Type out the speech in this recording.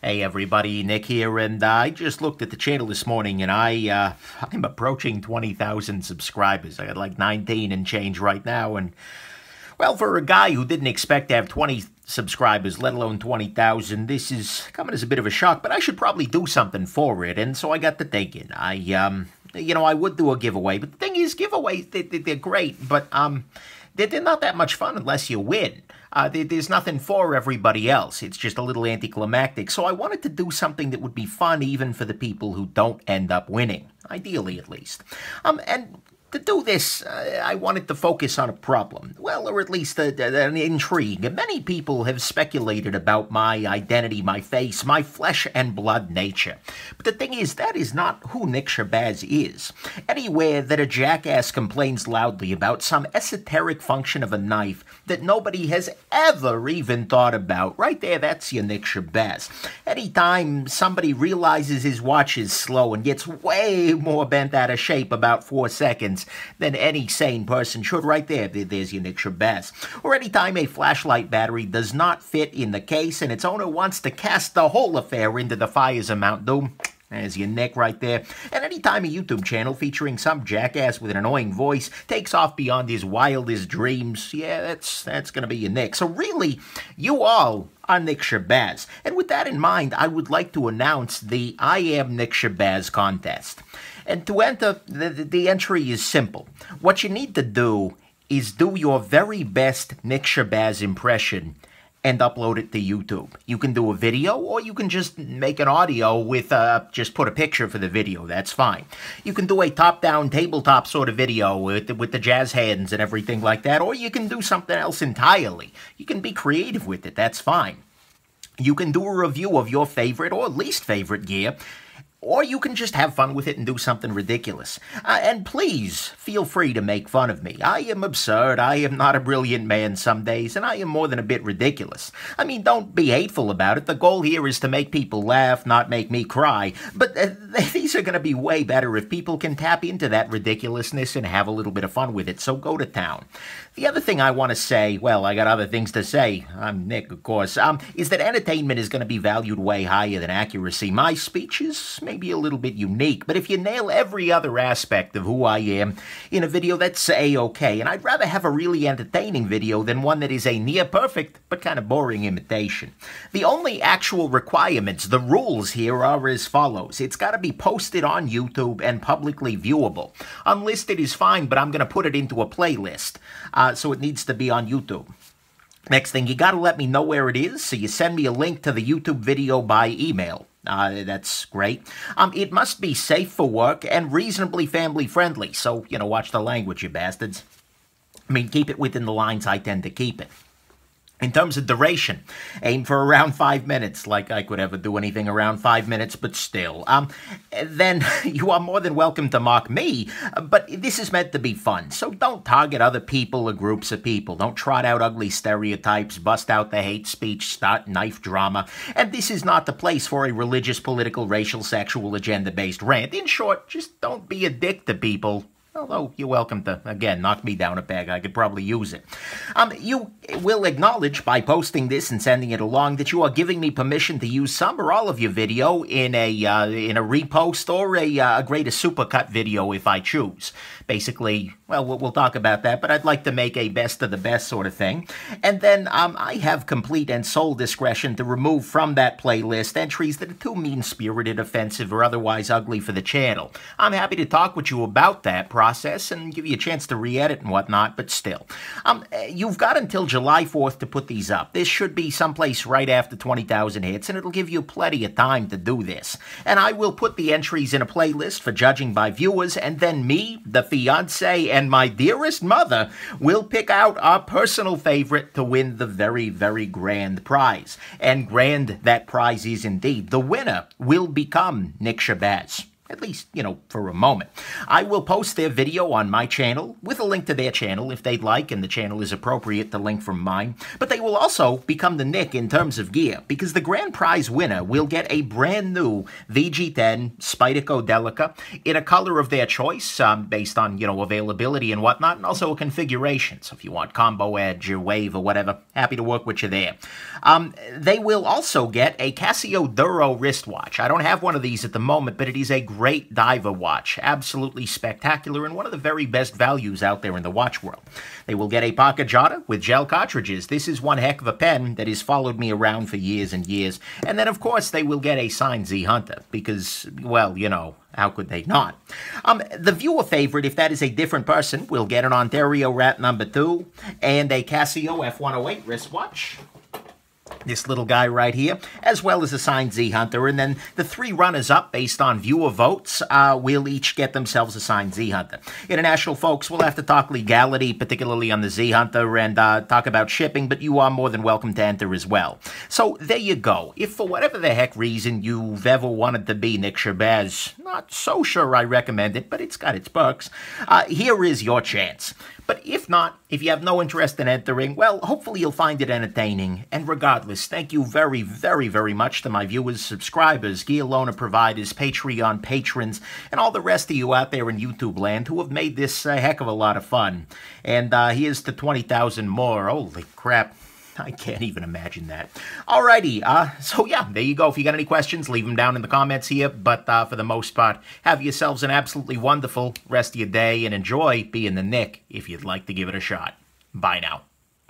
Hey everybody, Nick here, and I just looked at the channel this morning, and I'm approaching 20,000 subscribers. I got like 19 and change right now, and well, for a guy who didn't expect to have 20 subscribers, let alone 20,000, this is coming as a bit of a shock. But I should probably do something for it, and so I got to thinking. I would do a giveaway, but the thing is, giveaways they're great, but they're not that much fun unless you win. There's nothing for everybody else. It's just a little anticlimactic. So I wanted to do something that would be fun even for the people who don't end up winning, ideally at least. And to do this, I wanted to focus on a problem. Well, or at least an intrigue. Many people have speculated about my identity, my face, my flesh and blood nature. But the thing is, that is not who Nick Shabazz is. Anywhere that a jackass complains loudly about some esoteric function of a knife that nobody has ever even thought about, right there, that's your Nick Shabazz. Anytime somebody realizes his watch is slow and gets way more bent out of shape about 4 seconds, than any sane person should, right there's your Nick Shabazz. Or anytime a flashlight battery does not fit in the case and its owner wants to cast the whole affair into the fires of Mount Doom, there's your Nick right there. And anytime a YouTube channel featuring some jackass with an annoying voice takes off beyond his wildest dreams, yeah, that's gonna be your Nick. So really, you all are Nick Shabazz. And with that in mind, I would like to announce the I Am Nick Shabazz contest. And to enter, the entry is simple. What you need to do is do your very best Nick Shabazz impression and upload it to YouTube. You can do a video, or you can just make an audio with, just put a picture for the video. That's fine. You can do a top-down tabletop sort of video with the jazz hands and everything like that, or you can do something else entirely. You can be creative with it. That's fine. You can do a review of your favorite or least favorite gear, or you can just have fun with it and do something ridiculous. And please, feel free to make fun of me. I am absurd, I am not a brilliant man some days, and I am more than a bit ridiculous. I mean, don't be hateful about it. The goal here is to make people laugh, not make me cry. But these are going to be way better if people can tap into that ridiculousness and have a little bit of fun with it, so go to town. The other thing I want to say, well, I got other things to say, I'm Nick, of course, is that entertainment is going to be valued way higher than accuracy. My speech is maybe a little bit unique, but if you nail every other aspect of who I am in a video, that's A-okay. And I'd rather have a really entertaining video than one that is a near-perfect but kind of boring imitation. The only actual requirements, the rules here are as follows. It's got to be posted on YouTube and publicly viewable. Unlisted is fine, but I'm going to put it into a playlist, so it needs to be on YouTube. Next thing, you got to let me know where it is, so you send me a link to the YouTube video by email. That's great. It must be safe for work and reasonably family-friendly, so, watch the language, you bastards. I mean, keep it within the lines I tend to keep it. In terms of duration, aim for around 5 minutes, like I could ever do anything around 5 minutes, but still. Then you are more than welcome to mock me, but this is meant to be fun, so don't target other people or groups of people. Don't trot out ugly stereotypes, bust out the hate speech, start knife drama, and this is not the place for a religious, political, racial, sexual, agenda-based rant. In short, just don't be a dick to people. Although, you're welcome to, again, knock me down a peg. I could probably use it. You will acknowledge by posting this and sending it along that you are giving me permission to use some or all of your video in a repost or a greatest supercut video if I choose. Basically, well, we'll talk about that, but I'd like to make a best of the best sort of thing. And then I have complete and sole discretion to remove from that playlist entries that are too mean-spirited, offensive, or otherwise ugly for the channel. I'm happy to talk with you about that process and give you a chance to re-edit and whatnot, but still. You've got until July 4th to put these up. This should be someplace right after 20,000 hits, and it'll give you plenty of time to do this. And I will put the entries in a playlist for judging by viewers, and then me, the fiancé, and my dearest mother will pick out our personal favorite to win the very, very grand prize. And grand that prize is indeed. The winner will become Nick Shabazz. At least, for a moment. I will post their video on my channel with a link to their channel if they'd like, and the channel is appropriate to link from mine. But they will also become the Nick in terms of gear, because the grand prize winner will get a brand new VG10 Spyderco Delica in a color of their choice, based on, availability and whatnot, and also a configuration. So if you want combo edge or wave or whatever, happy to work with you there. They will also get a Casio Duro wristwatch. I don't have one of these at the moment, but it is a great diver watch. Absolutely spectacular and one of the very best values out there in the watch world. They will get a pocket jotter with gel cartridges. This is one heck of a pen that has followed me around for years and years. And then, of course, they will get a signed Z Hunter because, well, how could they not? The viewer favorite, if that is a different person, will get an Ontario Rat number 2 and a Casio F108 wristwatch. This little guy right here, as well as a signed Z Hunter, and then the 3 runners-up based on viewer votes will each get themselves a signed Z Hunter. International folks, we'll have to talk legality, particularly on the Z Hunter, and talk about shipping, but you are more than welcome to enter as well. So there you go. If for whatever the heck reason you've ever wanted to be Nick Shabazz, not so sure I recommend it, but it's got its perks, here is your chance. But if not, if you have no interest in entering, well, hopefully you'll find it entertaining. And regardless, thank you very, very, very much to my viewers, subscribers, gear loaner providers, Patreon patrons, and all the rest of you out there in YouTube land who have made this a heck of a lot of fun. And here's to 20,000 more. Holy crap. I can't even imagine that. Alrighty, so yeah, there you go. If you got any questions, leave them down in the comments here. But for the most part, have yourselves an absolutely wonderful rest of your day and enjoy being the Nick if you'd like to give it a shot. Bye now.